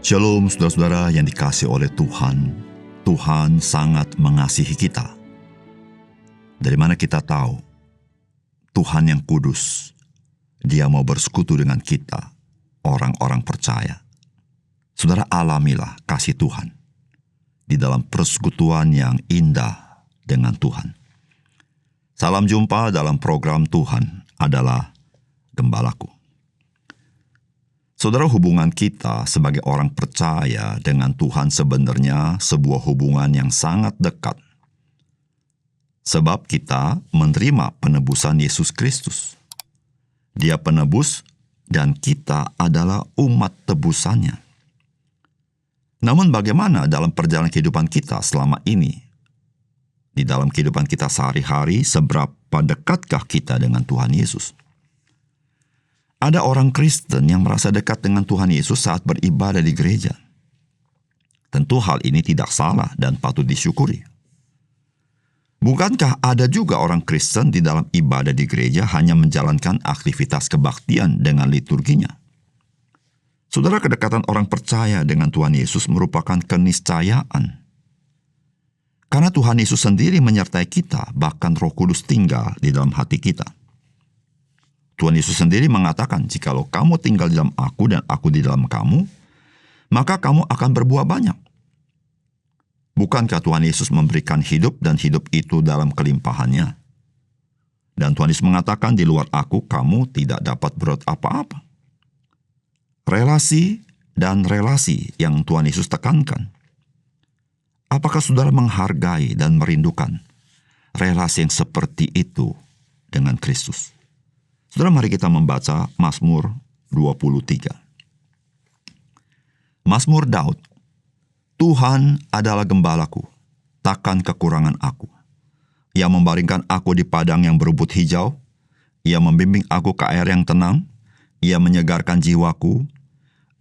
Shalom saudara-saudara yang dikasihi oleh Tuhan. Tuhan sangat mengasihi kita. Dari mana kita tahu? Tuhan yang kudus, Dia mau bersekutu dengan kita, orang-orang percaya. Saudara, alamilah kasih Tuhan di dalam persekutuan yang indah dengan Tuhan. Salam jumpa dalam program Tuhan adalah Gembalaku. Saudara, hubungan kita sebagai orang percaya dengan Tuhan sebenarnya sebuah hubungan yang sangat dekat. Sebab kita menerima penebusan Yesus Kristus. Dia penebus dan kita adalah umat tebusannya. Namun bagaimana dalam perjalanan kehidupan kita selama ini? Di dalam kehidupan kita sehari-hari, seberapa dekatkah kita dengan Tuhan Yesus? Ada orang Kristen yang merasa dekat dengan Tuhan Yesus saat beribadah di gereja. Tentu hal ini tidak salah dan patut disyukuri. Bukankah ada juga orang Kristen di dalam ibadah di gereja hanya menjalankan aktivitas kebaktian dengan liturginya? Saudara, kedekatan orang percaya dengan Tuhan Yesus merupakan keniscayaan. Karena Tuhan Yesus sendiri menyertai kita, bahkan Roh Kudus tinggal di dalam hati kita. Tuhan Yesus sendiri mengatakan, "Jikalau kamu tinggal di dalam aku dan aku di dalam kamu, maka kamu akan berbuah banyak." Bukankah Tuhan Yesus memberikan hidup dan hidup itu dalam kelimpahannya? Dan Tuhan Yesus mengatakan, "Di luar aku, kamu tidak dapat berbuat apa-apa." Relasi dan relasi yang Tuhan Yesus tekankan. Apakah saudara menghargai dan merindukan relasi yang seperti itu dengan Kristus? Saudara, mari kita membaca Mazmur 23. Mazmur Daud. Tuhan adalah gembalaku, takkan kekurangan aku. Ia membaringkan aku di padang yang berumput hijau. Ia membimbing aku ke air yang tenang. Ia menyegarkan jiwaku.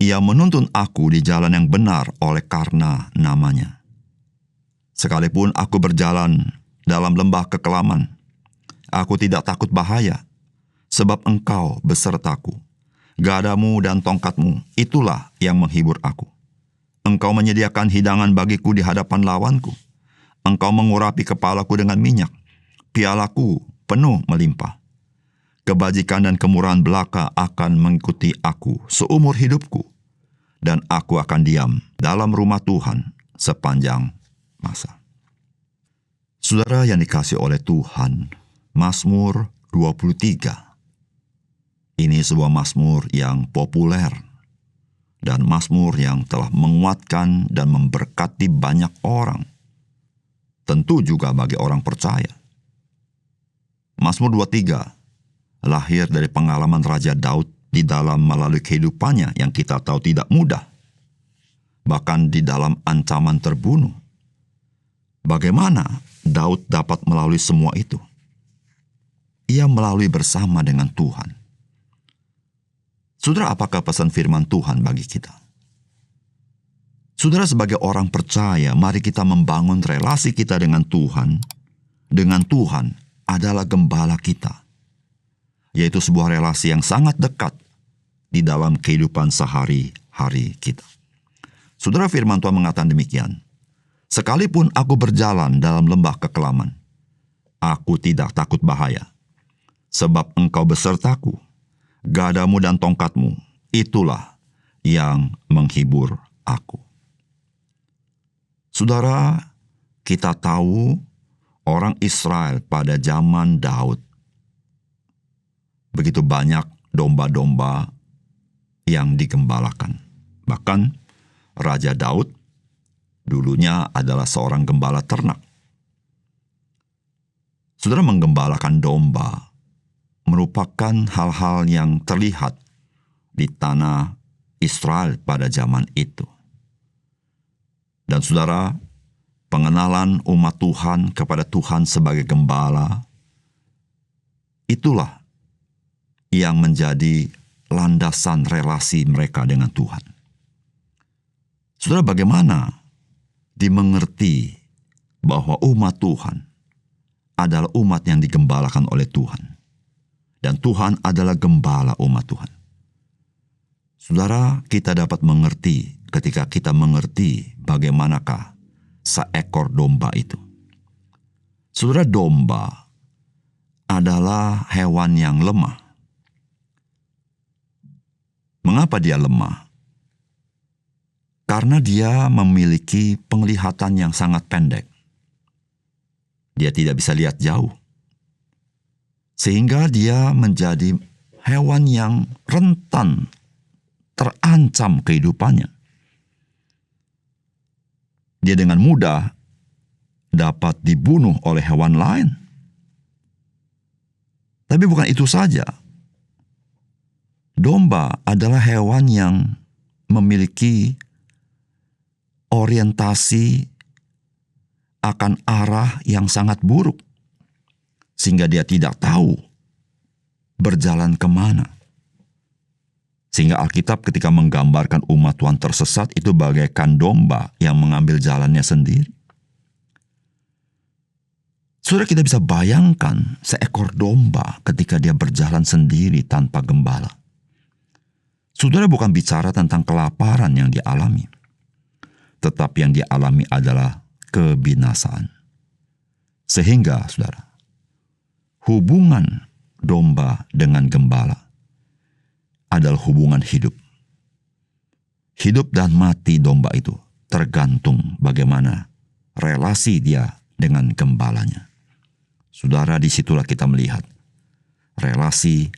Ia menuntun aku di jalan yang benar oleh karena namanya. Sekalipun aku berjalan dalam lembah kekelaman, aku tidak takut bahaya, sebab Engkau besertaku. Gadamu dan tongkatmu, itulah yang menghibur aku. Engkau menyediakan hidangan bagiku di hadapan lawanku. Engkau mengurapi kepalaku dengan minyak. Pialaku penuh melimpah. Kebajikan dan kemurahan belaka akan mengikuti aku seumur hidupku. Dan aku akan diam dalam rumah Tuhan sepanjang masa. Saudara yang dikasihi oleh Tuhan, Mazmur 23. Ini sebuah mazmur yang populer dan mazmur yang telah menguatkan dan memberkati banyak orang. Tentu juga bagi orang percaya. Mazmur 23 lahir dari pengalaman Raja Daud di dalam melalui kehidupannya yang kita tahu tidak mudah. Bahkan di dalam ancaman terbunuh. Bagaimana Daud dapat melalui semua itu? Ia melalui bersama dengan Tuhan. Saudara, apakah pesan firman Tuhan bagi kita? Saudara, sebagai orang percaya, mari kita membangun relasi kita dengan Tuhan. Dengan Tuhan adalah gembala kita. Yaitu sebuah relasi yang sangat dekat di dalam kehidupan sehari-hari kita. Saudara, firman Tuhan mengatakan demikian. Sekalipun aku berjalan dalam lembah kekelaman, aku tidak takut bahaya. Sebab Engkau besertaku. Gadamu dan tongkatmu, itulah yang menghibur aku. Saudara, kita tahu orang Israel pada zaman Daud. Begitu banyak domba-domba yang digembalakan. Bahkan Raja Daud dulunya adalah seorang gembala ternak. Saudara, menggembalakan domba merupakan hal-hal yang terlihat di tanah Israel pada zaman itu. Dan saudara, pengenalan umat Tuhan kepada Tuhan sebagai gembala, itulah yang menjadi landasan relasi mereka dengan Tuhan. Saudara, bagaimana dimengerti bahwa umat Tuhan adalah umat yang digembalakan oleh Tuhan? Dan Tuhan adalah gembala umat Tuhan. Saudara, kita dapat mengerti ketika kita mengerti bagaimanakah seekor domba itu. Saudara, domba adalah hewan yang lemah. Mengapa dia lemah? Karena dia memiliki penglihatan yang sangat pendek. Dia tidak bisa lihat jauh. Sehingga dia menjadi hewan yang rentan, terancam kehidupannya. Dia dengan mudah dapat dibunuh oleh hewan lain. Tapi bukan itu saja. Domba adalah hewan yang memiliki orientasi akan arah yang sangat buruk, sehingga dia tidak tahu berjalan kemana. Sehingga Alkitab ketika menggambarkan umat Tuhan tersesat itu bagaikan domba yang mengambil jalannya sendiri. Saudara, kita bisa bayangkan seekor domba ketika dia berjalan sendiri tanpa gembala. Saudara, bukan bicara tentang kelaparan yang dialami, tetapi yang dialami adalah kebinasaan. Sehingga, saudara, hubungan domba dengan gembala adalah hubungan hidup. Hidup dan mati domba itu tergantung bagaimana relasi dia dengan gembalanya. Saudara, disitulah kita melihat relasi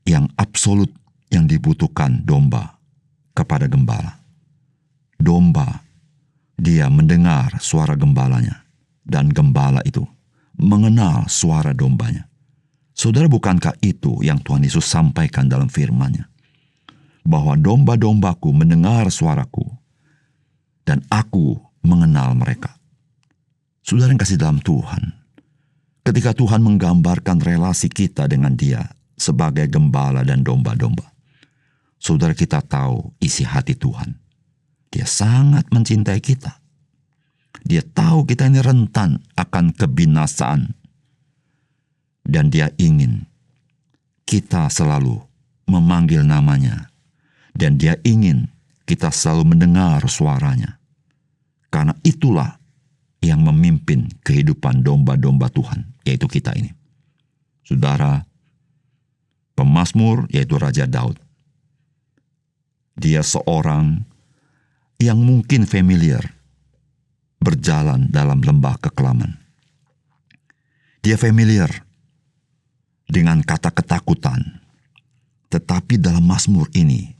yang absolut yang dibutuhkan domba kepada gembala. Domba, dia mendengar suara gembalanya, dan gembala itu mengenal suara dombanya. Saudara, bukankah itu yang Tuhan Yesus sampaikan dalam firman-Nya? Bahwa domba-dombaku mendengar suaraku, dan aku mengenal mereka. Saudara yang kasih dalam Tuhan, ketika Tuhan menggambarkan relasi kita dengan Dia sebagai gembala dan domba-domba, saudara, kita tahu isi hati Tuhan. Dia sangat mencintai kita. Dia tahu kita ini rentan akan kebinasaan. Dan dia ingin kita selalu memanggil namanya. Dan dia ingin kita selalu mendengar suaranya. Karena itulah yang memimpin kehidupan domba-domba Tuhan, yaitu kita ini. Saudara, pemazmur yaitu Raja Daud. Dia seorang yang mungkin familiar berjalan dalam lembah kekelaman. Dia familiar dengan kata ketakutan. Tetapi dalam mazmur ini,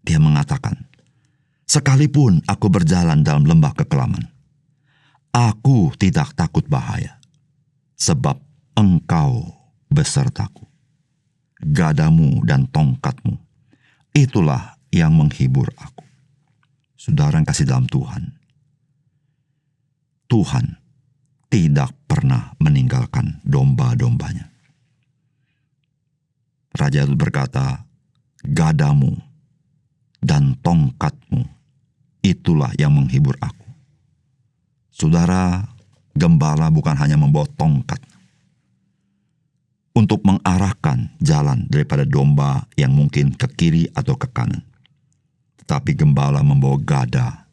dia mengatakan, sekalipun aku berjalan dalam lembah kekelaman, aku tidak takut bahaya, sebab Engkau besertaku. Gadamu dan tongkatmu, itulah yang menghibur aku. Saudara yang kasih dalam Tuhan, Tuhan tidak pernah meninggalkan domba-dombanya. Raja itu berkata, gadamu dan tongkatmu, itulah yang menghibur aku. Saudara, gembala bukan hanya membawa tongkat untuk mengarahkan jalan daripada domba yang mungkin ke kiri atau ke kanan. Tetapi gembala membawa gada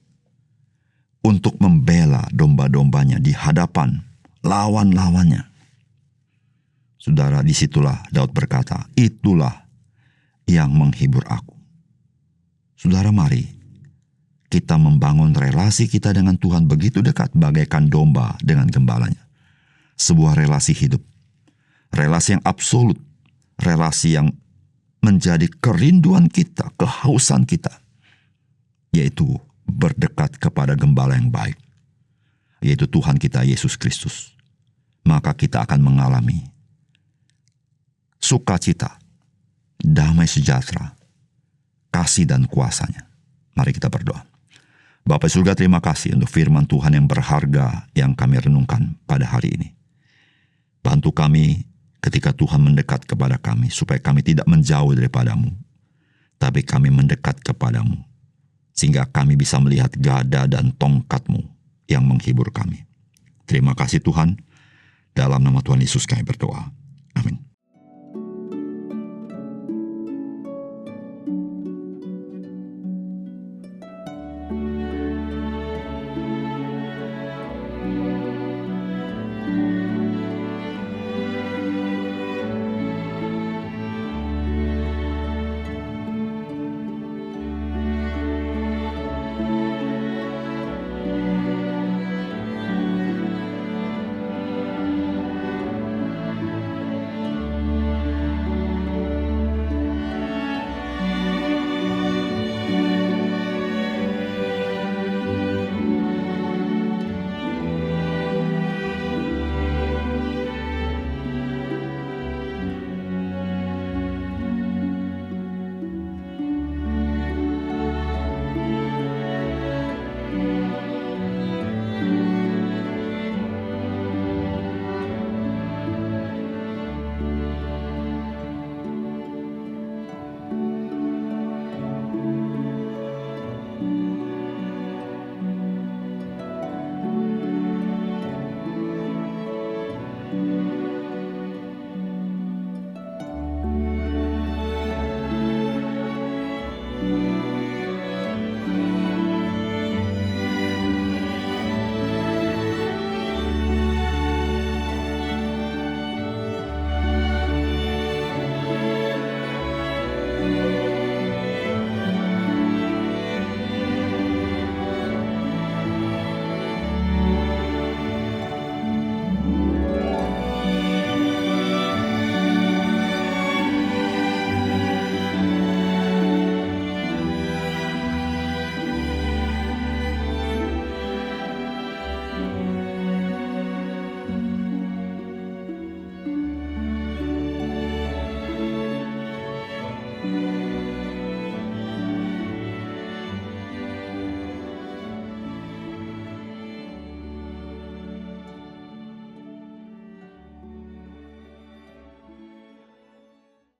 untuk membela domba-dombanya di hadapan lawan-lawannya. Saudara, disitulah Daud berkata, itulah yang menghibur aku. Saudara, mari kita membangun relasi kita dengan Tuhan begitu dekat bagaikan domba dengan gembalanya. Sebuah relasi hidup. Relasi yang absolut. Relasi yang menjadi kerinduan kita, kehausan kita. Yaitu berdekat kepada gembala yang baik. Yaitu Tuhan kita Yesus Kristus. Maka kita akan mengalami sukacita, damai sejahtera, kasih dan kuasanya. Mari kita berdoa. Bapa surga, terima kasih untuk firman Tuhan yang berharga yang kami renungkan pada hari ini. Bantu kami ketika Tuhan mendekat kepada kami, supaya kami tidak menjauh daripadamu, tapi kami mendekat kepadamu, sehingga kami bisa melihat gada dan tongkat-Mu yang menghibur kami. Terima kasih Tuhan, dalam nama Tuhan Yesus kami berdoa.